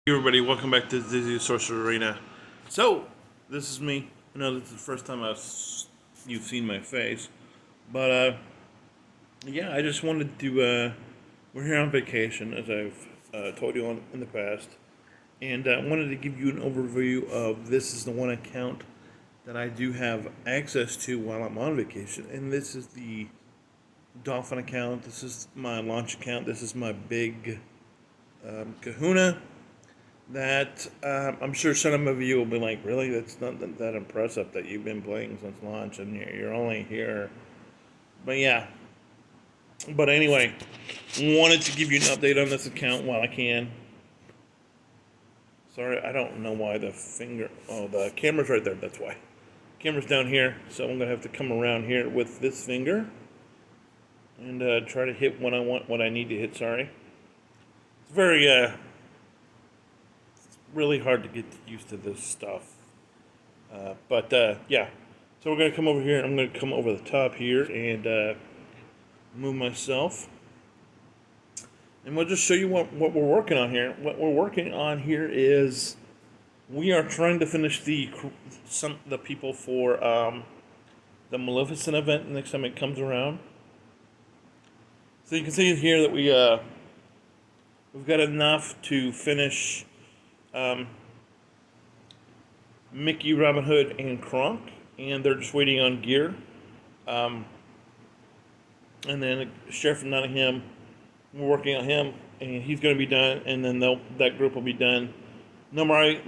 Hey everybody, welcome back to the Sorcerer Arena. So, this is me. I know this is the first time you've seen my face, but yeah, I just wanted to. We're here on vacation, as I've told you in the past, and I wanted to give you an overview of this is the one account that I do have access to while I'm on vacation, and this is the Dolphin account. This is my launch account. This is my big Kahuna that I'm sure some of you will be like, really, that's not that impressive that you've been playing since launch and you're only here. But yeah. But anyway, wanted to give you an update on this account while I can. Sorry, I don't know why the finger. Oh, the camera's right there. That's why. Camera's down here, so I'm gonna have to come around here with this finger and try to hit what I want, what I need to hit. Sorry, it's very really hard to get used to this stuff. But yeah, so we're gonna come over here. I'm gonna come over the top here and move myself, and we'll just show you what we're working on here. What we're working on here is we are trying to finish the people for the Maleficent event next time it comes around. So you can see here that we've got enough to finish Mickey, Robin Hood, and Kronk, and they're just waiting on gear. Um, and then Sheriff of Nottingham, we're working on him, and he's going to be done, and then that group will be done. Nomari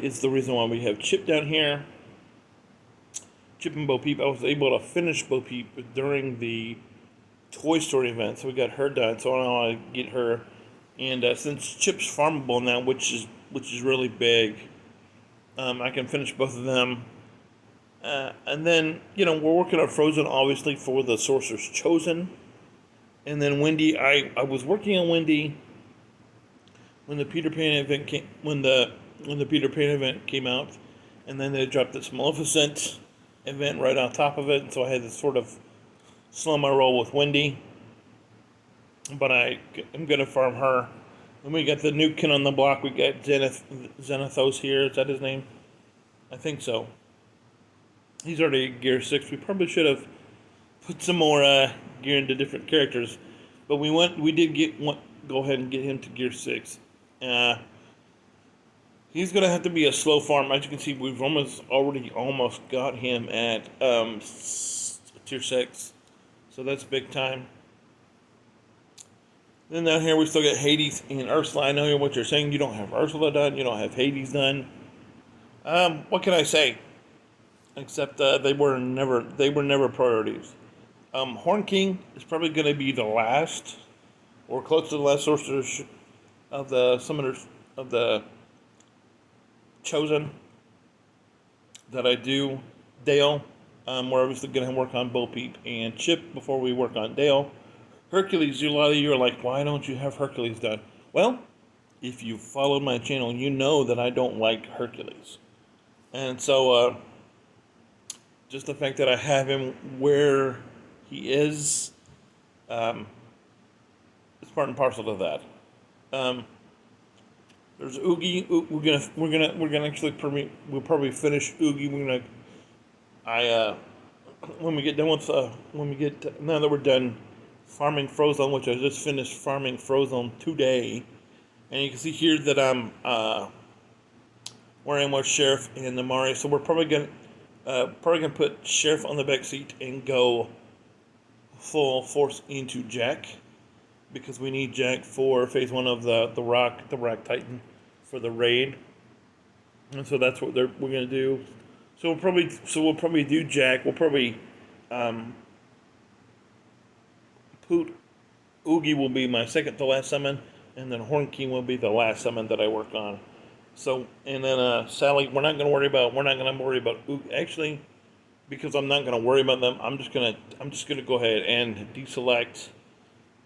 is the reason why we have Chip down here. Chip and Bo Peep. I was able to finish Bo Peep during the Toy Story event, so we got her done. So now I get her, and since Chip's farmable now, which is really big, I can finish both of them. And then, we're working on Frozen, obviously, for the Sorcerer's Chosen. And then Wendy, I was working on Wendy when the Peter Pan event when the Peter Pan event came out, and then they dropped this Maleficent event right on top of it, and so I had to sort of slow my roll with Wendy. But I'm gonna farm her. And we got the new kid on the block. We got Xanathos here. Is that his name? I think so. He's already Gear 6. We probably should have put some more gear into different characters. But we did go ahead and get him to Gear 6. He's going to have to be a slow farm. As you can see, we've almost got him at Tier 6. So that's big time. Then down here we still got Hades and Ursula. I know what you're saying. You don't have Ursula done. You don't have Hades done. What can I say? Except they were never priorities. Horn King is probably going to be the last, or close to the last sorcerer of the summoners of the Chosen that I do. Dale, we're obviously going to work on Bo Peep and Chip before we work on Dale. Hercules, a lot of you are like, why don't you have Hercules done? Well, if you followed my channel, you know that I don't like Hercules. And so, just the fact that I have him where he is part and parcel to that. There's Oogie. We're gonna actually we'll probably finish Oogie. When we get done with now that we're done farming Frozen, which I just finished farming Frozen today, and you can see here that I'm where I'm with Sheriff and Namari. So we're probably gonna put Sheriff on the back seat and go full force into Jack, because we need Jack for phase 1 of the Rock Titan for the raid, and so that's what we're gonna do. So we'll probably do Jack. We'll probably Oogie will be my second to last summon, and then Horn King will be the last summon that I work on. So, and then Sally, we're not gonna worry about Oogie, actually, because I'm not gonna worry about them. I'm just gonna go ahead and deselect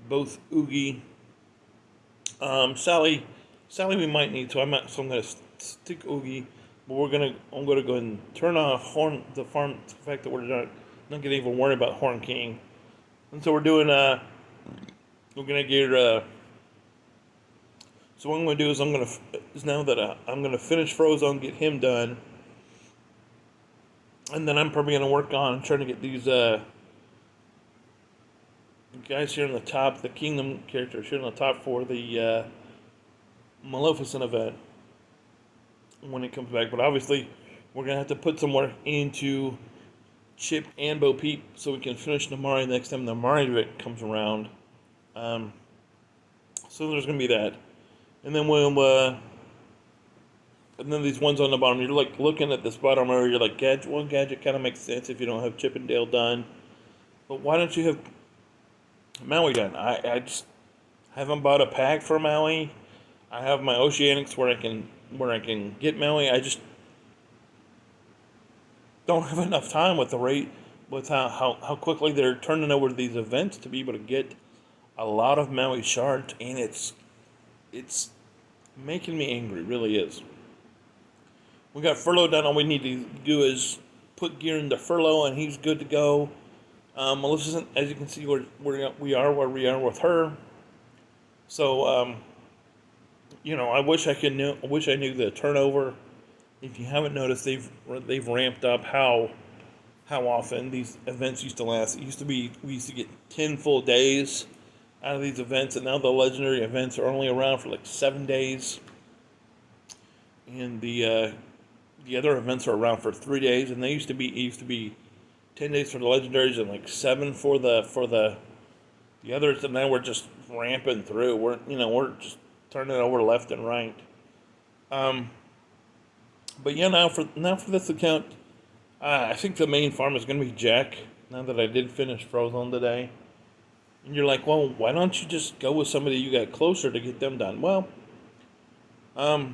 both Oogie. Sally we might need, so I'm gonna stick Oogie, but I'm gonna go ahead and turn off the fact that we're not gonna even worry about Horn King. And so we're gonna get So what I'm going to do is now that I'm going to finish Frozone, get him done, and then I'm probably going to work on trying to get these guys here on the top, the Kingdom characters here on the top for the Maleficent event when it comes back. But obviously, we're going to have to put some work into Chip and Bo Peep so we can finish Namari next time the Namari event comes around. So there's going to be that. And then and then these ones on the bottom, you're like looking at this bottom area, you're like, Gadget kind of makes sense if you don't have Chip and Dale done. But why don't you have Maui done? I just haven't bought a pack for Maui. I have my Oceanics where I can get Maui. I just don't have enough time with the rate, with how quickly they're turning over these events to be able to get a lot of Maui shards, and it's making me angry, really is. We got Furlough done. All we need to do is put gear into Furlough, and he's good to go. Maleficent, as you can see, we are where we are with her. So, I wish I knew the turnover. If you haven't noticed, they've ramped up how often these events used to last. It used to be we used to get 10 full days out of these events, and now the legendary events are only around for like 7 days, and the other events are around for 3 days. And it used to be 10 days for the legendaries and like 7 for the others, and now we're just ramping through. We're just turning it over left and right. But yeah, now for this account, I think the main farm is going to be Jack. Now that I did finish Frozone today, and you're like, well, why don't you just go with somebody you got closer to get them done? Well, I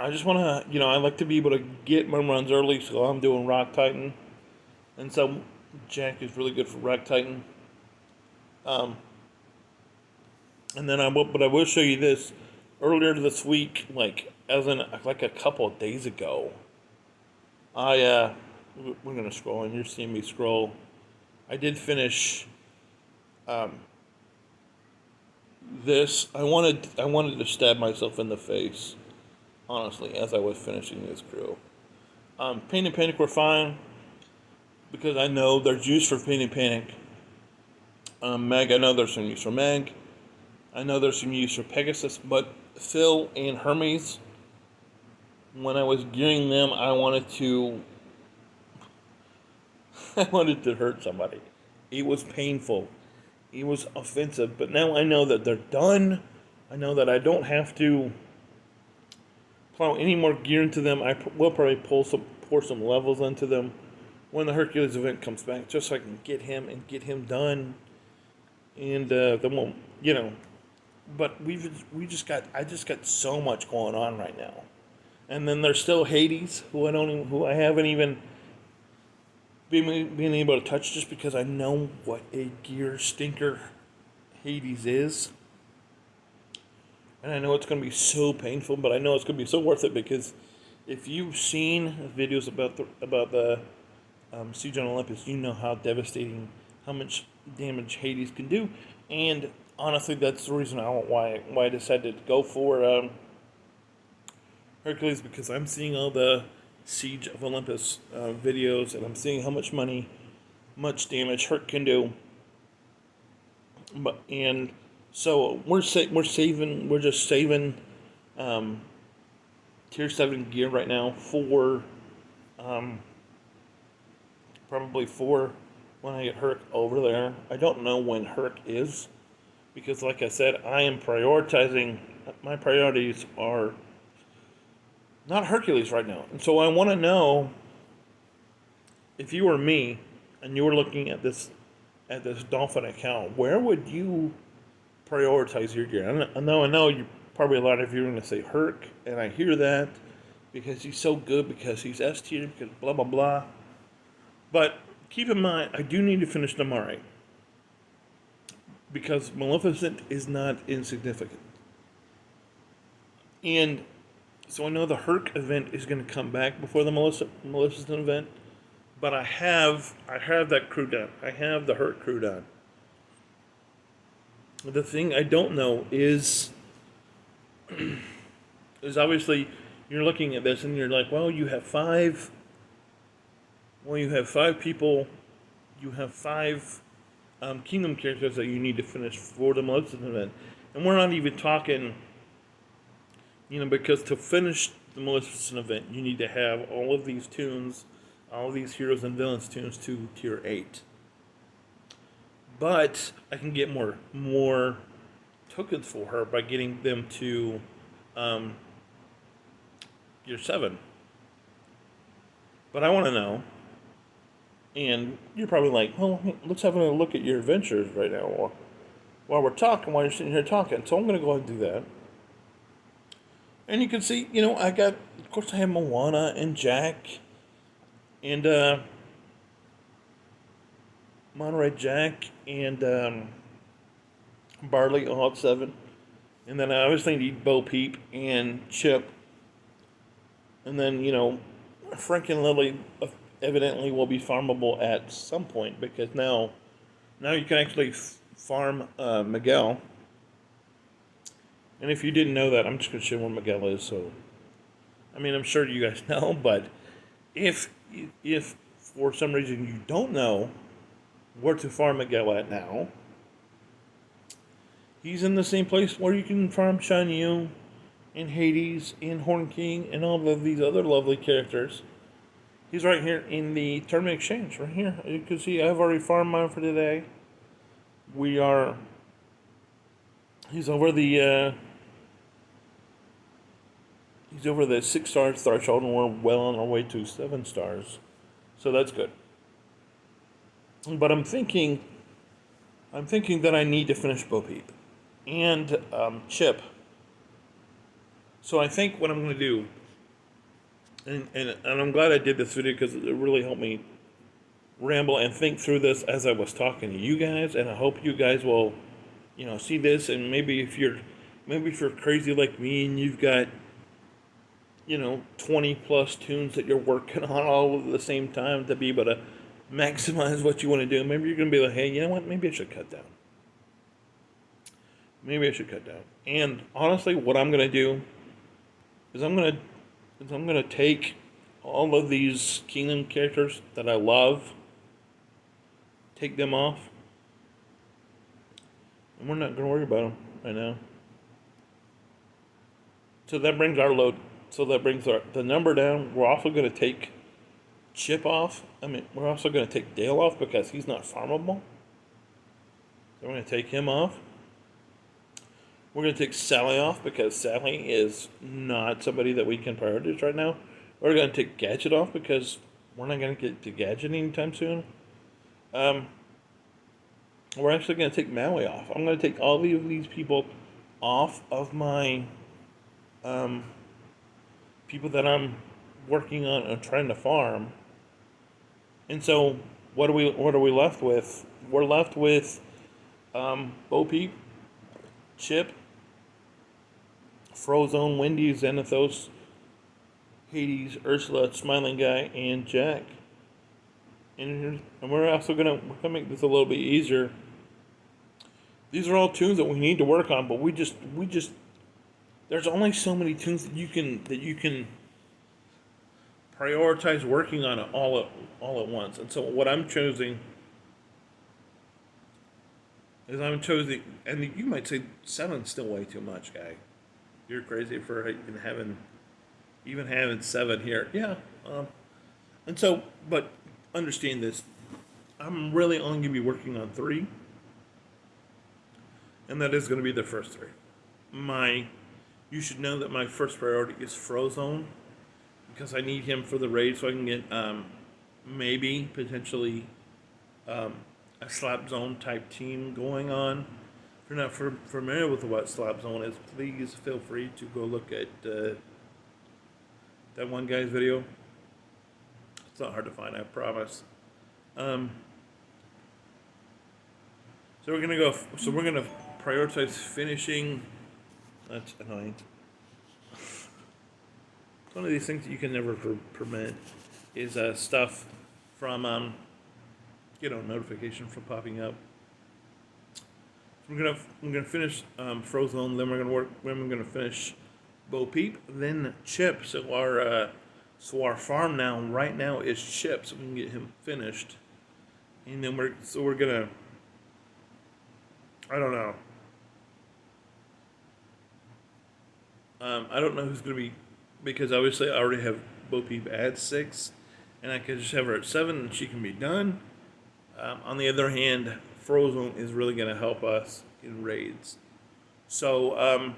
just want to, I like to be able to get my runs early, so I'm doing Rock Titan, and so Jack is really good for Rock Titan. And then I will show you this. Earlier this week, like a couple of days ago, we're gonna scroll, and you're seeing me scroll. I did finish this. I wanted to stab myself in the face, honestly, as I was finishing this crew. Pain and Panic were fine because I know there's use for Pain and Panic. Meg, I know there's some use for Meg. I know there's some use for Pegasus, but Phil and Hermes, when I was gearing them, I wanted to hurt somebody. It was painful. It was offensive. But now I know that they're done. I know that I don't have to plow any more gear into them. I will probably pour some levels into them when the Hercules event comes back, just so I can get him done. And then we'll, But I just got so much going on right now. And then there's still Hades, who I haven't even been able to touch, just because I know what a gear stinker Hades is. And I know it's going to be so painful, but I know it's going to be so worth it, because if you've seen videos about the Siege on Olympus, you know how devastating, how much damage Hades can do. And honestly, that's the reason why I decided to go for Hercules, because I'm seeing all the Siege of Olympus videos, and I'm seeing how much damage Herc can do. So we're just saving tier 7 gear right now for probably for when I get Herc over there. I don't know when Herc is, because like I said, I am prioritizing. My priorities are not Hercules right now. And so I want to know, if you were me and you were looking at this Dolphin account, where would you prioritize your gear? I know you probably, a lot of you are going to say Herc, and I hear that because he's so good, because he's S tier, because blah blah blah. But keep in mind, I do need to finish Namari, because Maleficent is not insignificant. And so I know the Herc event is going to come back before the Maleficent event, but I have that crew done. I have the Herc crew done. The thing I don't know is obviously you're looking at this and you're like, well, you have five. Well, you have five people. You have five kingdom characters that you need to finish for the Maleficent event, and we're not even talking. Because to finish the Maleficent event, you need to have all of these tunes, all of these heroes and villains tunes to tier 8. But I can get more tokens for her by getting them to tier 7. But I want to know, and you're probably like, well, let's have a look at your adventures right now while we're talking, while you're sitting here talking. So I'm going to go ahead and do that. And you can see, I got, of course, I have Moana and Jack and Monterey Jack and Barley all at 7. And then I obviously need Bo Peep and Chip. And then, Frank and Lily evidently will be farmable at some point because now you can actually farm Miguel. And if you didn't know that, I'm just going to show where Miguel is. So, I'm sure you guys know, but if for some reason you don't know where to farm Miguel at now, he's in the same place where you can farm Shan Yu and Hades and Horn King and all of these other lovely characters. He's right here in the tournament exchange, right here. You can see I've already farmed mine for today. He's over the 6 stars threshold, and we're well on our way to 7 stars. So that's good. But I'm thinking that I need to finish Bo Peep and Chip. So I think what I'm going to do, and I'm glad I did this video because it really helped me ramble and think through this as I was talking to you guys, and I hope you guys will, see this, and maybe if you're crazy like me and you've got 20 plus tunes that you're working on all at the same time to be able to maximize what you want to do. Maybe you're going to be like, hey, you know what? Maybe I should cut down. And honestly, what I'm going to do is I'm going to take all of these kingdom characters that I love, take them off, and we're not going to worry about them right now. So that brings our load. So that brings the number down. We're also going to take Chip off. We're also going to take Dale off because he's not farmable. So we're going to take him off. We're going to take Sally off because Sally is not somebody that we can prioritize right now. We're going to take Gadget off because we're not going to get to Gadget anytime soon. We're actually going to take Maui off. I'm going to take all of these people off of my people that I'm working on and trying to farm. And so what are we left with? We're left with Bo Peep, Chip, Frozone, Wendy, Xanathos, Hades, Ursula, Smiling Guy, and Jack. And we're also gonna make this a little bit easier. These are all tunes that we need to work on, but we just there's only so many tunes that you can prioritize working on it all at once. And so what I'm choosing is and you might say 7's still way too much, guy. You're crazy for even having 7 here. Yeah. And so, but understand this. I'm really only going to be working on 3. And that is going to be the first 3. You should know that my first priority is Frozone, because I need him for the raid so I can get maybe potentially a slap zone type team going on. If you're not familiar with what slap zone is, please feel free to go look at that one guy's video. It's not hard to find, I promise. So we're gonna prioritize finishing. That's annoying. It's one of these things that you can never permit is stuff from notification from popping up. we're gonna finish Frozone, then we're gonna finish Bo Peep, then Chip. So our farm now right now is Chip, so we can get him finished, and then we're gonna, I don't know. I don't know who's gonna be, because obviously I already have Bo Peep at 6, and I could just have her at 7, and she can be done. On the other hand, Frozone is really gonna help us in raids. So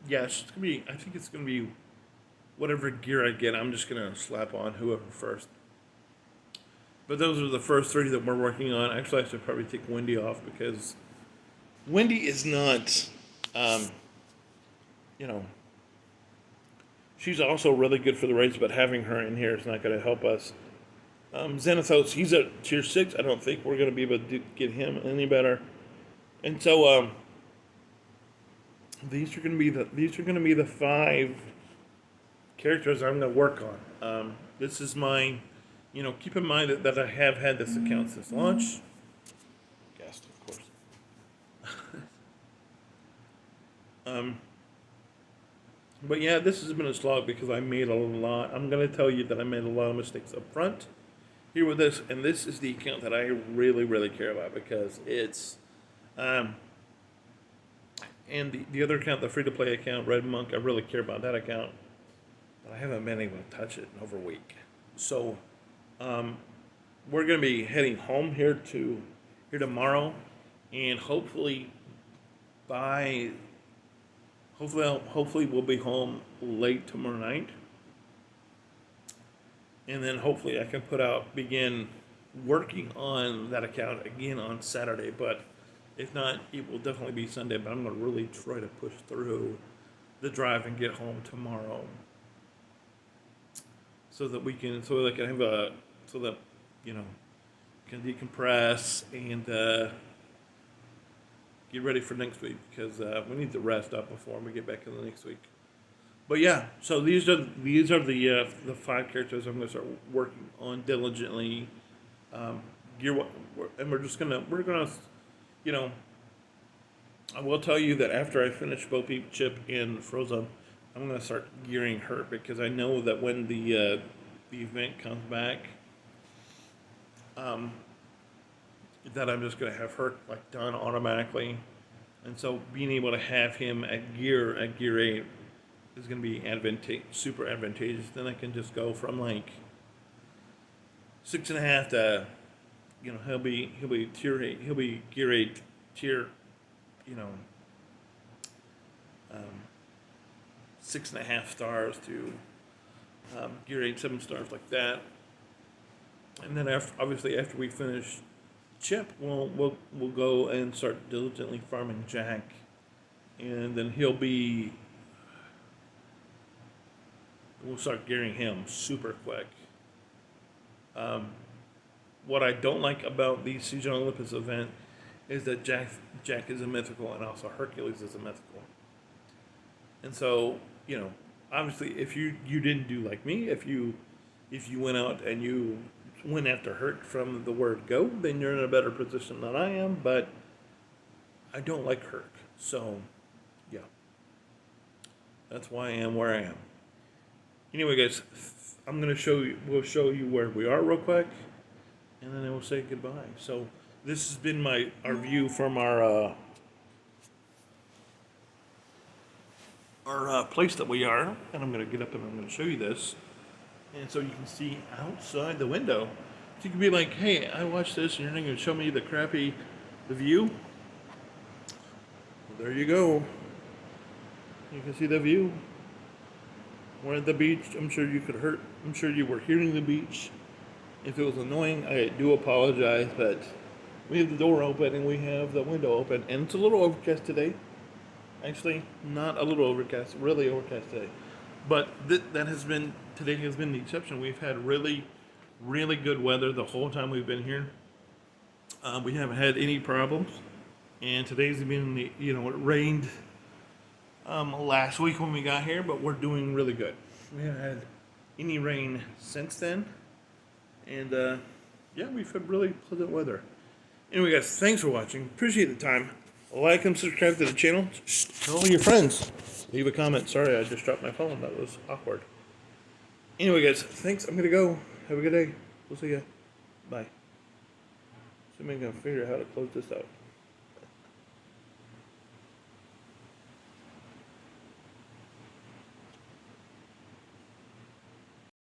yeah, it's gonna be. I think it's gonna be whatever gear I get. I'm just gonna slap on whoever first. But those are the first 3 that we're working on. Actually, I should probably take Wendy off because Wendy is not. Um, you know, she's also really good for the raids, but having her in here is not going to help us. Xanathos, he's at tier 6. I don't think we're going to be able to get him any better. And so these are going to be the 5 characters I'm going to work on. This is my, keep in mind that I have had this account since launch. Guest, of course. But yeah, this has been a slog because I made a lot. I'm going to tell you that I made a lot of mistakes up front here with this, and this is the account that I really, really care about because it's, and the other account, the free-to-play account, Red Monk, I really care about that account, but I haven't been able to touch it in over a week. So, we're going to be heading home here tomorrow, and hopefully we'll be home late tomorrow night. And then hopefully I can begin working on that account again on Saturday. But if not, it will definitely be Sunday. But I'm going to really try to push through the drive and get home tomorrow. So that can decompress and get ready for next week because we need to rest up before we get back in the next week. But yeah, so these are the 5 characters I'm going to start working on diligently. And we're gonna, I will tell you that after I finish Bo Peep, Chip, and Frozen, I'm going to start gearing her because I know that when the event comes back, that I'm just going to have her done automatically, and so being able to have him at gear 8 is going to be super advantageous. Then I can just go from 6.5 to, he'll be tier 8, he'll be gear 8 tier, 6.5 stars to gear 8 7 stars like that, and then after we finish Chip, we'll go and start diligently farming Jack, and then we'll start gearing him super quick. What I don't like about the Siege on Olympus event is that Jack is a mythical and also Hercules is a mythical. And so, obviously if you didn't do like me, if you went out and you went after Herc from the word go, then you're in a better position than I am, but I don't like Herc. So, yeah. That's why I am where I am. Anyway, guys, we'll show you where we are real quick, and then I will say goodbye. So, this has been our view from our place that we are, and I'm going to get up and I'm going to show you this. And so you can see outside the window. So you can be like, hey, I watched this, and you're not going to show me the view? Well, there you go. You can see the view. We're at the beach. I'm sure you were hearing the beach. If it was annoying, I do apologize, but we have the door open and we have the window open, and it's a little overcast today. Actually, not a little overcast, really overcast today. But today has been the exception. We've had really, really good weather the whole time we've been here. We haven't had any problems, and today's been it rained last week when we got here, but we're doing really good. We haven't had any rain since then, and yeah, we've had really pleasant weather. Anyway, guys, thanks for watching. Appreciate the time. Like and subscribe to the channel. Tell all your friends. Leave a comment. Sorry, I just dropped my phone. That was awkward. Anyway, guys, thanks. I'm going to go. Have a good day. We'll see ya. Bye. Somebody's going to figure out how to close this out.